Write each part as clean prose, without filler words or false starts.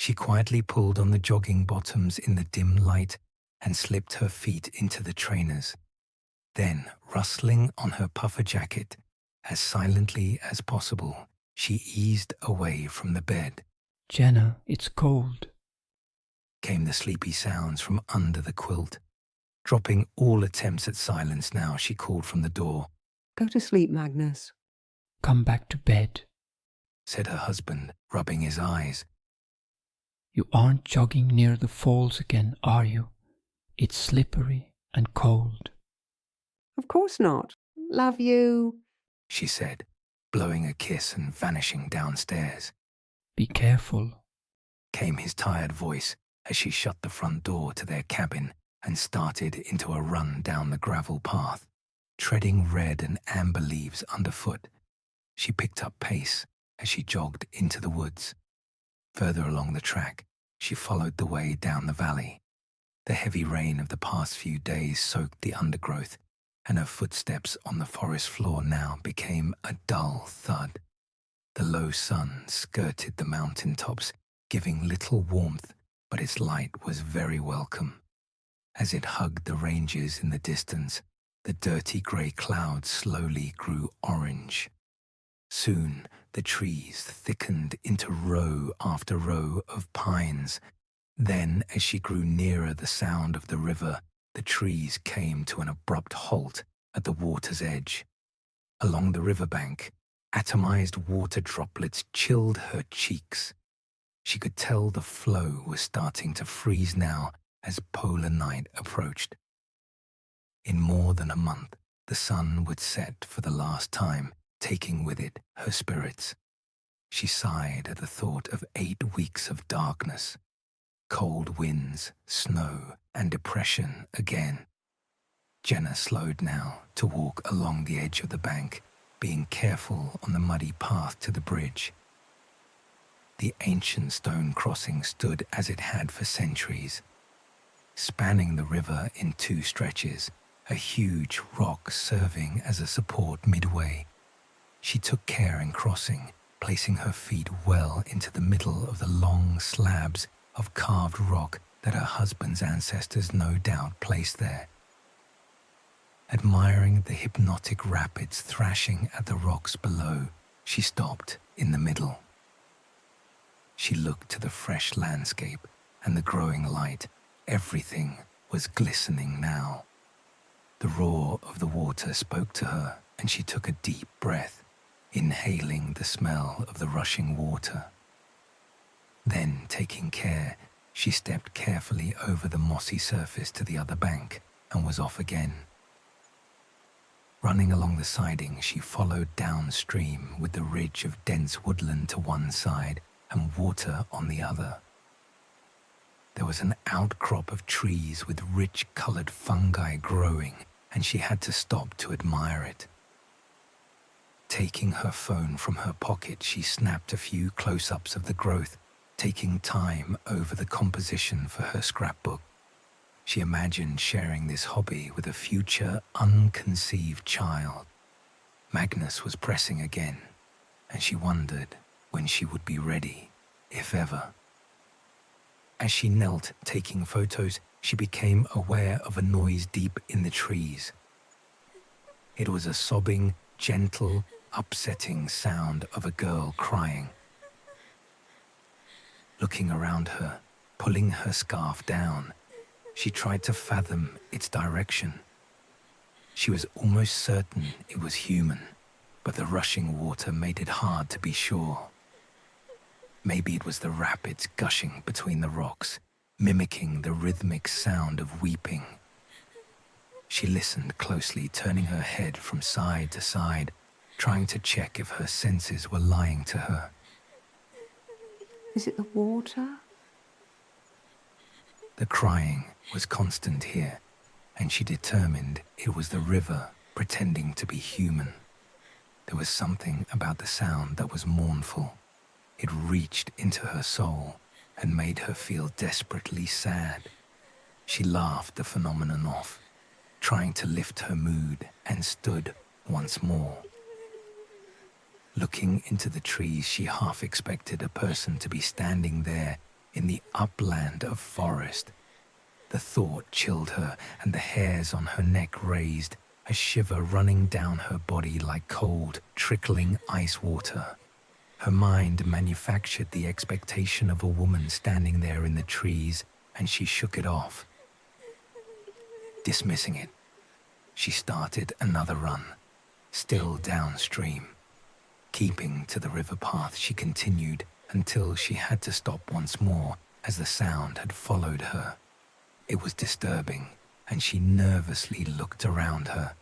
She quietly pulled on the jogging bottoms in the dim light and slipped her feet into the trainers. Then, rustling on her puffer jacket, as silently as possible, she eased away from the bed. "Jenna, it's cold," came the sleepy sounds from under the quilt. Dropping all attempts at silence now, she called from the door. "Go to sleep, Magnus." "Come back to bed." said her husband, rubbing his eyes. "You aren't jogging near the falls again, are you? It's slippery and cold." "Of course not. Love you," she said, blowing a kiss and vanishing downstairs. "Be careful," came his tired voice as she shut the front door to their cabin and started into a run down the gravel path, treading red and amber leaves underfoot. She picked up pace as she jogged into the woods. Further along the track, she followed the way down the valley. The heavy rain of the past few days soaked the undergrowth, and her footsteps on the forest floor now became a dull thud. The low sun skirted the mountain tops, giving little warmth, but its light was very welcome. As it hugged the ranges in the distance, the dirty grey clouds slowly grew orange. Soon the trees thickened into row after row of pines. Then, as she grew nearer the sound of the river, the trees came to an abrupt halt at the water's edge. Along the riverbank, atomized water droplets chilled her cheeks. She could tell the flow was starting to freeze now as polar night approached. In more than a month, the sun would set for the last time, taking with it her spirits. She sighed at the thought of 8 weeks of darkness, cold winds, snow, and depression again. Jenna slowed now to walk along the edge of the bank, being careful on the muddy path to the bridge. The ancient stone crossing stood as it had for centuries, spanning the river in 2 stretches, a huge rock serving as a support midway. She took care in crossing, placing her feet well into the middle of the long slabs of carved rock that her husband's ancestors no doubt placed there. Admiring the hypnotic rapids thrashing at the rocks below, she stopped in the middle. She looked to the fresh landscape and the growing light. Everything was glistening now. The roar of the water spoke to her, and she took a deep breath, inhaling the smell of the rushing water. Then, taking care, she stepped carefully over the mossy surface to the other bank and was off again. Running along the siding, she followed downstream with the ridge of dense woodland to one side and water on the other. There was an outcrop of trees with rich-colored fungi growing, and she had to stop to admire it. Taking her phone from her pocket, she snapped a few close-ups of the growth, taking time over the composition for her scrapbook. She imagined sharing this hobby with a future unconceived child. Magnus was pressing again, and she wondered when she would be ready, if ever. As she knelt taking photos, she became aware of a noise deep in the trees. It was a sobbing, gentle, upsetting sound of a girl crying. Looking around her, pulling her scarf down, she tried to fathom its direction. She was almost certain it was human, but the rushing water made it hard to be sure. Maybe it was the rapids gushing between the rocks, mimicking the rhythmic sound of weeping. She listened closely, turning her head from side to side, trying to check if her senses were lying to her. "Is it the water?" The crying was constant here, and she determined it was the river pretending to be human. There was something about the sound that was mournful. It reached into her soul and made her feel desperately sad. She laughed the phenomenon off, trying to lift her mood, and stood once more. Looking into the trees, she half expected a person to be standing there, in the upland of forest. The thought chilled her, and the hairs on her neck raised, a shiver running down her body like cold, trickling ice water. Her mind manufactured the expectation of a woman standing there in the trees, and she shook it off. Dismissing it, she started another run, still downstream. Keeping to the river path, she continued until she had to stop once more as the sound had followed her. It was disturbing, and she nervously looked around her.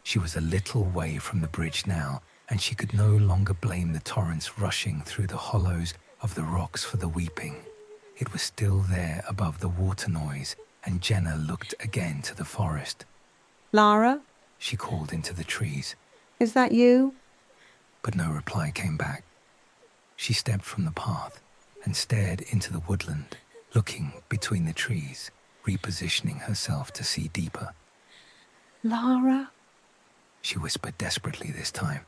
She was a little way from the bridge now, and she could no longer blame the torrents rushing through the hollows of the rocks for the weeping. It was still there above the water noise, and Jenna looked again to the forest. Lara, She called into the trees, is that you? but no reply came back. She stepped from the path and stared into the woodland, looking between the trees, repositioning herself to see deeper. Lara? She whispered desperately this time.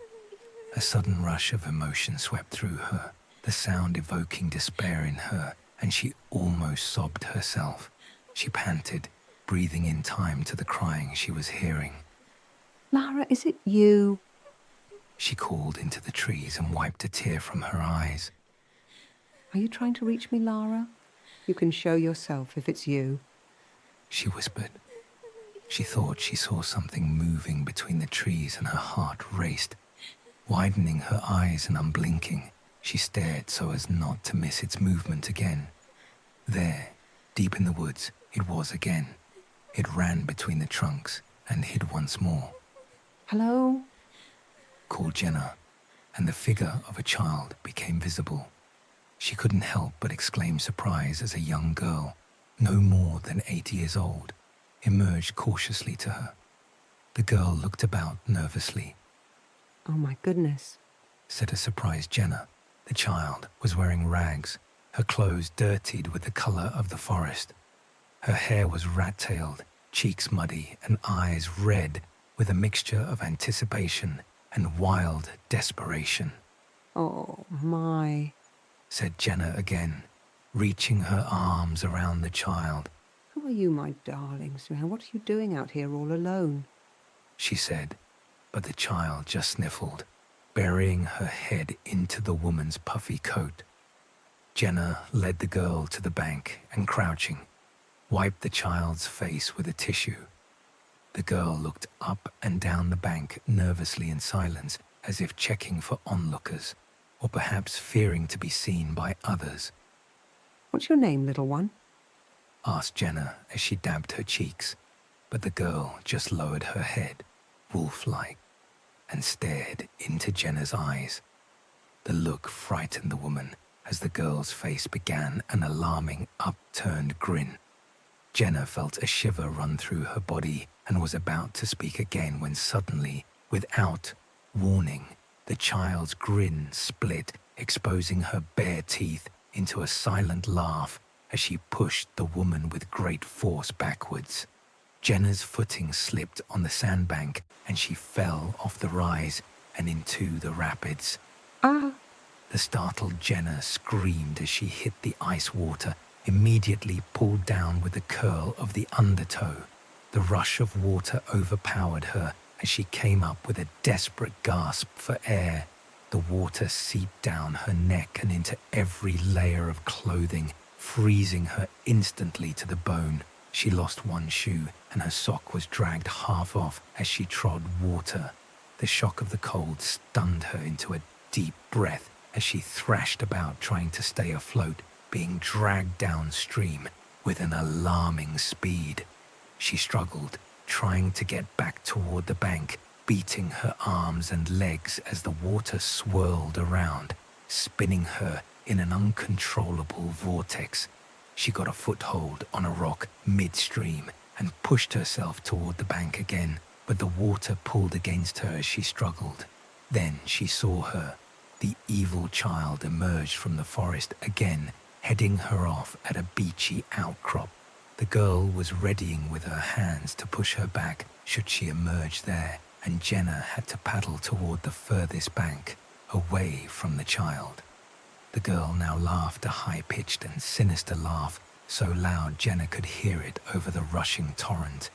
A sudden rush of emotion swept through her, the sound evoking despair in her, and she almost sobbed herself. She panted, breathing in time to the crying she was hearing. Lara, is it you? She called into the trees and wiped a tear from her eyes. Are you trying to reach me, Lara? You can show yourself if it's you. She whispered. She thought she saw something moving between the trees, and her heart raced. Widening her eyes and unblinking, she stared so as not to miss its movement again. There, deep in the woods, it was again. It ran between the trunks and hid once more. Hello? Called Jenna, and the figure of a child became visible. She couldn't help but exclaim surprise as a young girl, no more than 8 years old, emerged cautiously to her. The girl looked about nervously. Oh my goodness. Said a surprised Jenna. The child was wearing rags, her clothes dirtied with the color of the forest. Her hair was rat-tailed, cheeks muddy, and eyes red with a mixture of anticipation and wild desperation. Oh my. Said Jenna again, reaching her arms around the child. Who are you, my darling? What are you doing out here all alone? She said, but the child just sniffled, burying her head into the woman's puffy coat. Jenna led the girl to the bank and, crouching, wiped the child's face with a tissue. The girl looked up and down the bank nervously in silence, as if checking for onlookers, or perhaps fearing to be seen by others. What's your name, little one? Asked Jenna as she dabbed her cheeks, but the girl just lowered her head, wolf-like, and stared into Jenna's eyes. The look frightened the woman as the girl's face began an alarming upturned grin. Jenna felt a shiver run through her body and was about to speak again when suddenly, without warning, the child's grin split, exposing her bare teeth into a silent laugh as she pushed the woman with great force backwards. Jenna's footing slipped on the sandbank and she fell off the rise and into the rapids. Ah! The startled Jenna screamed as she hit the ice water, immediately pulled down with the curl of the undertow. The rush of water overpowered her as she came up with a desperate gasp for air. The water seeped down her neck and into every layer of clothing, freezing her instantly to the bone. She lost one shoe, and her sock was dragged half off as she trod water. The shock of the cold stunned her into a deep breath as she thrashed about trying to stay afloat, being dragged downstream with an alarming speed. She struggled, trying to get back toward the bank, beating her arms and legs as the water swirled around, spinning her in an uncontrollable vortex. She got a foothold on a rock midstream and pushed herself toward the bank again, but the water pulled against her as she struggled. Then she saw her. The evil child emerged from the forest again, heading her off at a beachy outcrop. The girl was readying with her hands to push her back should she emerge there, and Jenna had to paddle toward the furthest bank, away from the child. The girl now laughed a high-pitched and sinister laugh, so loud Jenna could hear it over the rushing torrent.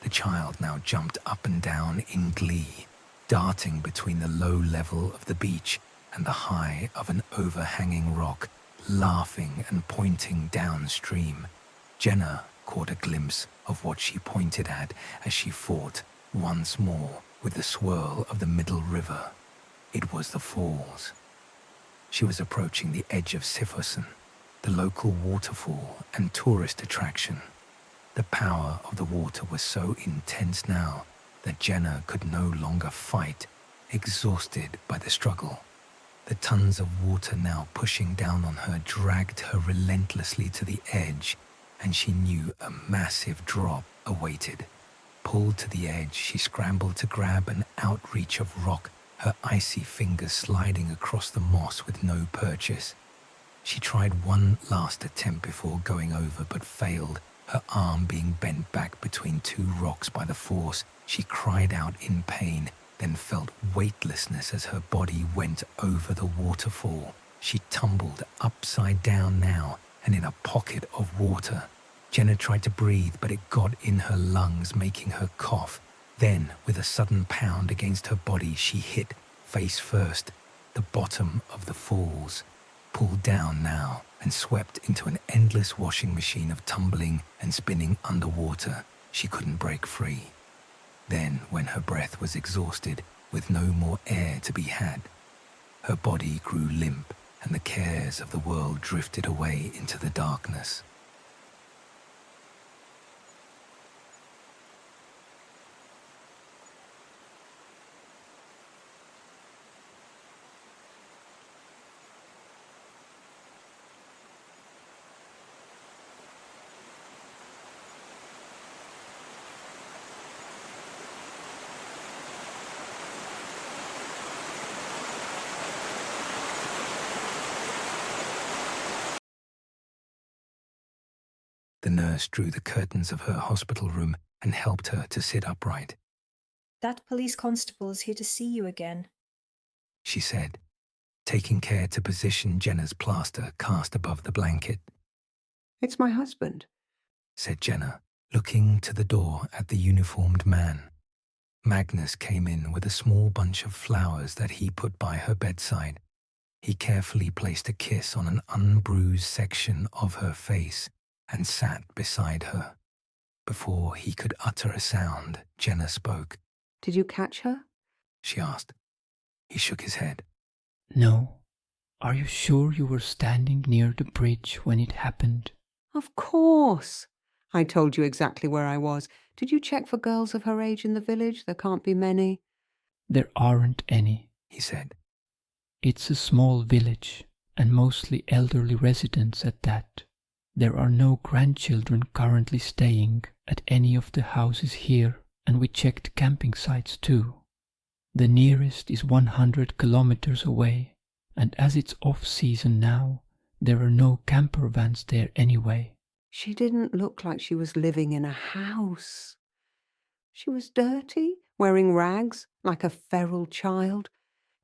The child now jumped up and down in glee, darting between the low level of the beach and the high of an overhanging rock, laughing and pointing downstream. Jenna caught a glimpse of what she pointed at as she fought once more with the swirl of the middle river. It was the falls. She was approaching the edge of Sifossen, the local waterfall and tourist attraction. The power of the water was so intense now that Jenna could no longer fight, exhausted by the struggle. The tons of water now pushing down on her dragged her relentlessly to the edge, and she knew a massive drop awaited. Pulled to the edge, she scrambled to grab an outreach of rock, her icy fingers sliding across the moss with no purchase. She tried one last attempt before going over, but failed, her arm being bent back between two rocks by the force. She cried out in pain, then felt weightlessness as her body went over the waterfall. She tumbled upside down now and in a pocket of water. Jenna tried to breathe, but it got in her lungs, making her cough. Then, with a sudden pound against her body, she hit, face first, the bottom of the falls, pulled down now and swept into an endless washing machine of tumbling and spinning underwater. She couldn't break free. Then, when her breath was exhausted, with no more air to be had, her body grew limp and the cares of the world drifted away into the darkness. The nurse drew the curtains of her hospital room and helped her to sit upright. That police constable is here to see you again, She said, taking care to position Jenna's plaster cast above the blanket. It's my husband. Said Jenna, looking to the door at the uniformed man. Magnus came in with a small bunch of flowers that he put by her bedside. He carefully placed a kiss on an unbruised section of her face and sat beside her. Before he could utter a sound, Jenna spoke. Did you catch her? She asked. He shook his head. No. Are you sure you were standing near the bridge when it happened? Of course. I told you exactly where I was. Did you check for girls of her age in the village? There can't be many. There aren't any, He said. It's a small village, and mostly elderly residents at that. There are no grandchildren currently staying at any of the houses here, and we checked camping sites too. The nearest is 100 kilometers away, and as it's off-season now, there are no camper vans there anyway. She didn't look like she was living in a house. She was dirty, wearing rags, like a feral child.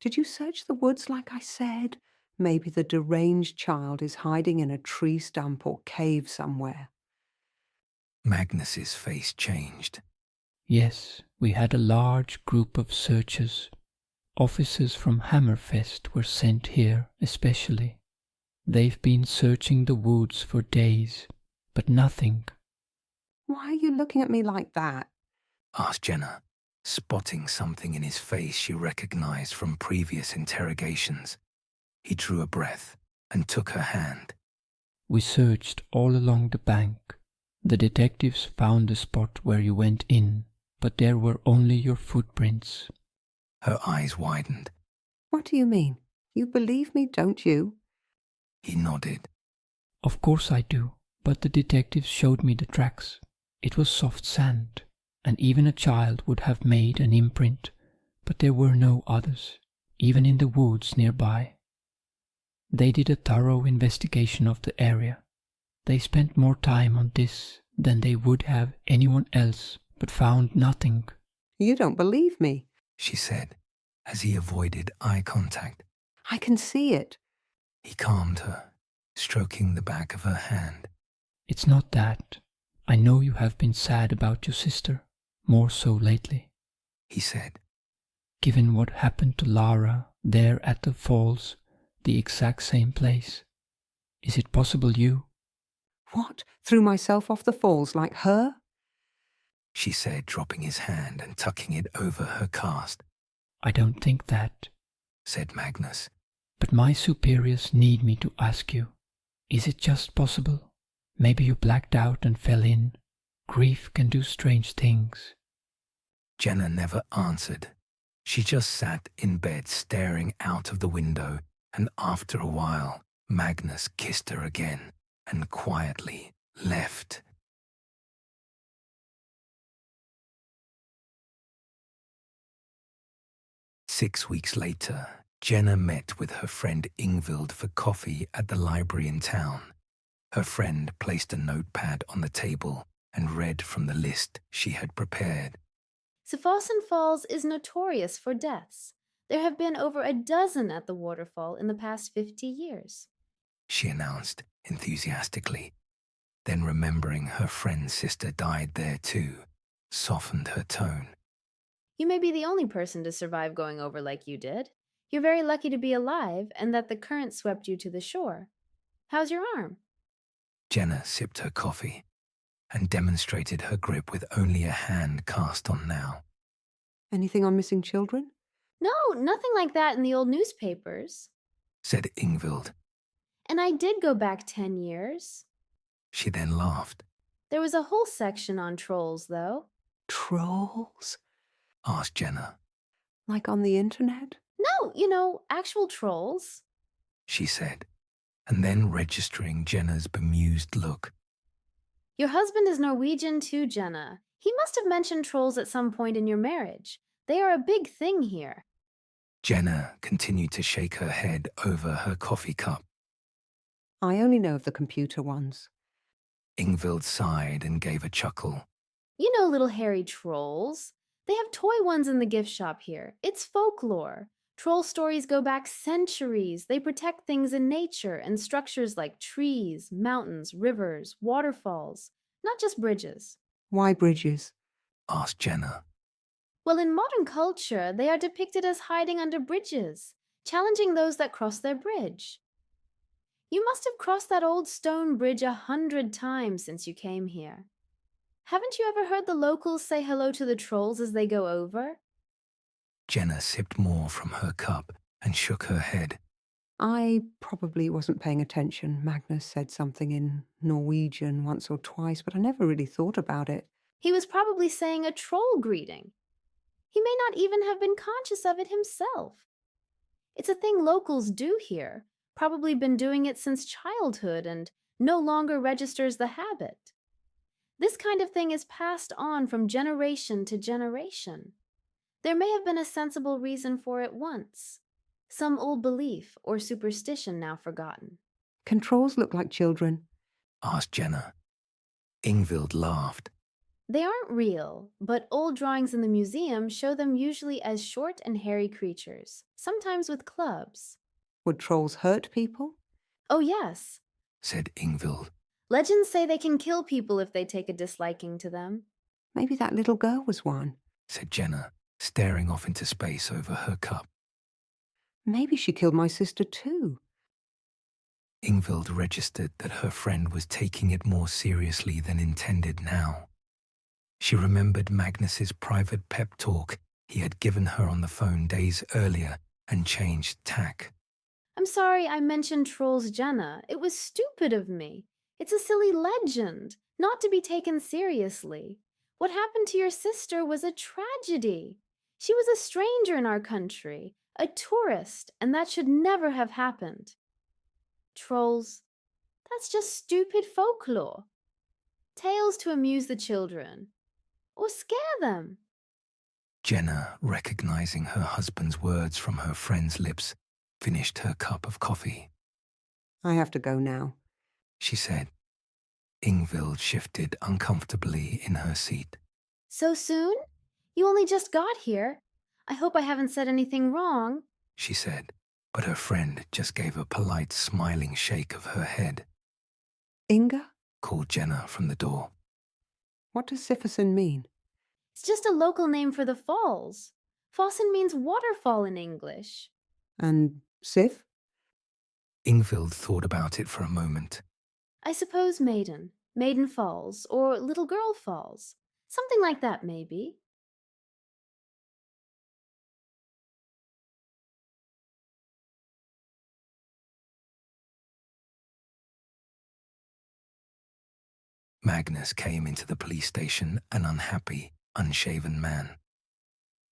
Did you search the woods like I said? Maybe the deranged child is hiding in a tree stump or cave somewhere. Magnus's face changed. Yes, we had a large group of searchers. Officers from Hammerfest were sent here especially. They've been searching the woods for days, but nothing. Why are you looking at me like that? Asked Jenna, spotting something in his face she recognized from previous interrogations. He drew a breath and took her hand. We searched all along the bank. The detectives found the spot where you went in, but there were only your footprints. Her eyes widened. What do you mean? You believe me, don't you? He nodded. Of course I do, but the detectives showed me the tracks. It was soft sand, and even a child would have made an imprint, but there were no others, even in the woods nearby. They did a thorough investigation of the area. They spent more time on this than they would have anyone else, but found nothing. You don't believe me. She said, as he avoided eye contact. I can see it. He calmed her, stroking the back of her hand. It's not that. I know you have been sad about your sister, more so lately, He said. given what happened to Lara there at the falls, the exact same place. Is it possible you? What? Threw myself off the falls like her? She said, dropping his hand and tucking it over her cast. I don't think that, Said Magnus. but my superiors need me to ask you. Is it just possible? Maybe you blacked out and fell in. Grief can do strange things. Jenna never answered. She just sat in bed staring out of the window, and after a while, Magnus kissed her again and quietly left. Six weeks later, Jenna met with her friend Ingvild for coffee at the library in town. Her friend placed a notepad on the table and read from the list she had prepared. Sifossen Falls is notorious for deaths. There have been over a dozen at the waterfall in the past 50 years. She announced enthusiastically. Then, remembering her friend's sister died there too, softened her tone. You may be the only person to survive going over like you did. You're very lucky to be alive and that the current swept you to the shore. How's your arm? Jenna sipped her coffee and demonstrated her grip with only a hand cast on now. Anything on missing children? No, nothing like that in the old newspapers. Said Ingvild. And I did go back 10 years. She then laughed. There was a whole section on trolls, though. Trolls? Asked Jenna. Like on the internet? No, actual trolls. She said, and then registering Jenna's bemused look. Your husband is Norwegian too, Jenna. He must have mentioned trolls at some point in your marriage. They are a big thing here. Jenna continued to shake her head over her coffee cup. I only know of the computer ones. Ingvild sighed and gave a chuckle. You know little hairy trolls. They have toy ones in the gift shop here. It's folklore. Troll stories go back centuries. They protect things in nature and structures like trees, mountains, rivers, waterfalls, not just bridges. Why bridges? Asked Jenna. Well, in modern culture, they are depicted as hiding under bridges, challenging those that cross their bridge. You must have crossed that old stone bridge 100 times since you came here. Haven't you ever heard the locals say hello to the trolls as they go over? Jenna sipped more from her cup and shook her head. I probably wasn't paying attention. Magnus said something in Norwegian once or twice, but I never really thought about it. He was probably saying a troll greeting. He may not even have been conscious of it himself. It's a thing locals do here, probably been doing it since childhood and no longer registers the habit. This kind of thing is passed on from generation to generation. There may have been a sensible reason for it once, some old belief or superstition now forgotten. Can trolls look like children? Asked Jenna. Ingvild laughed. They aren't real, but old drawings in the museum show them usually as short and hairy creatures, sometimes with clubs. Would trolls hurt people? Oh yes, Said Ingvild. legends say they can kill people if they take a disliking to them. Maybe that little girl was one. Said Jenna, staring off into space over her cup. Maybe she killed my sister too. Ingvild registered that her friend was taking it more seriously than intended now. She remembered Magnus's private pep talk he had given her on the phone days earlier and changed tack. I'm sorry I mentioned trolls, Jenna. It was stupid of me. It's a silly legend, not to be taken seriously. What happened to your sister was a tragedy. She was a stranger in our country, a tourist, and that should never have happened. Trolls, that's just stupid folklore. Tales to amuse the children, or scare them. Jenna, recognizing her husband's words from her friend's lips, finished her cup of coffee. I have to go now. She said. Ingvild shifted uncomfortably in her seat. So soon? You only just got here. I hope I haven't said anything wrong. She said. but her friend just gave a polite, smiling shake of her head. Inga? Called Jenna from the door. What does Sifferson mean? It's just a local name for the falls. Fossen means waterfall in English. And Sif? Ingvild thought about it for a moment. I suppose Maiden. Maiden Falls, or Little Girl Falls. Something like that, maybe. Magnus came into the police station an unhappy, unshaven man.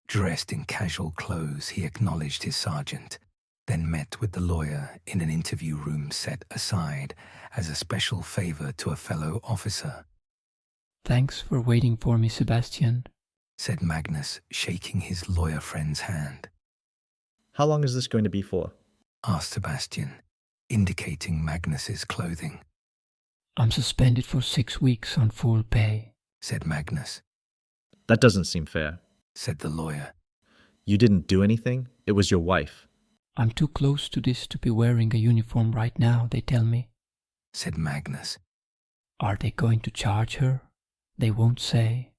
Dressed in casual clothes, he acknowledged his sergeant, then met with the lawyer in an interview room set aside as a special favor to a fellow officer. "Thanks for waiting for me, Sebastian," said Magnus, shaking his lawyer friend's hand. How long is this going to be for? Asked Sebastian, indicating Magnus's clothing. "I'm suspended for 6 weeks on full pay," said Magnus. That doesn't seem fair. Said the lawyer. You didn't do anything? It was your wife. "I'm too close to this to be wearing a uniform right now, they tell me." Said Magnus. "Are they going to charge her? They won't say."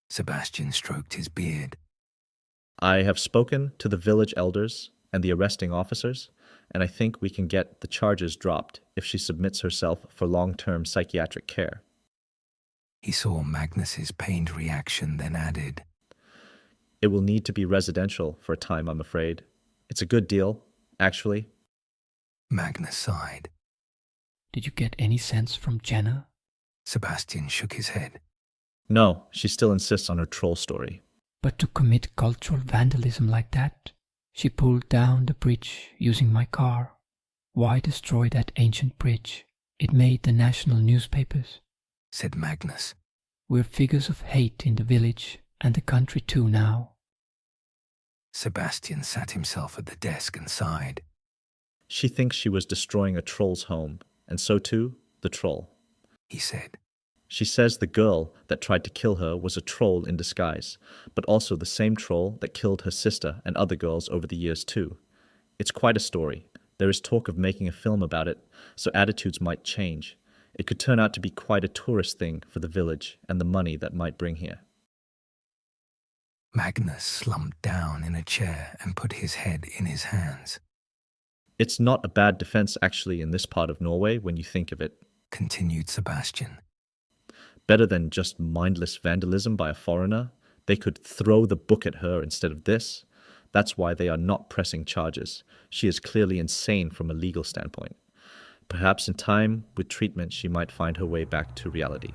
Sebastian stroked his beard. I have spoken to the village elders and the arresting officers, and I think we can get the charges dropped if she submits herself for long-term psychiatric care. He saw Magnus's pained reaction, then added, It will need to be residential for a time, I'm afraid. It's a good deal, actually. Magnus sighed. "Did you get any sense from Jenna?" Sebastian shook his head. No, she still insists on her troll story. "But to commit cultural vandalism like that? She pulled down the bridge using my car. Why destroy that ancient bridge? It made the national newspapers," said Magnus. "We're figures of hate in the village and the country too now." Sebastian sat himself at the desk and sighed. She thinks she was destroying a troll's home, and so too, the troll. He said. She says the girl that tried to kill her was a troll in disguise, but also the same troll that killed her sister and other girls over the years too. It's quite a story. There is talk of making a film about it, so attitudes might change. It could turn out to be quite a tourist thing for the village and the money that might bring here. Magnus slumped down in a chair and put his head in his hands. It's not a bad defense actually in this part of Norway when you think of it. Continued Sebastian. Better than just mindless vandalism by a foreigner. They could throw the book at her instead of this. That's why they are not pressing charges. She is clearly insane from a legal standpoint. Perhaps in time, with treatment, she might find her way back to reality.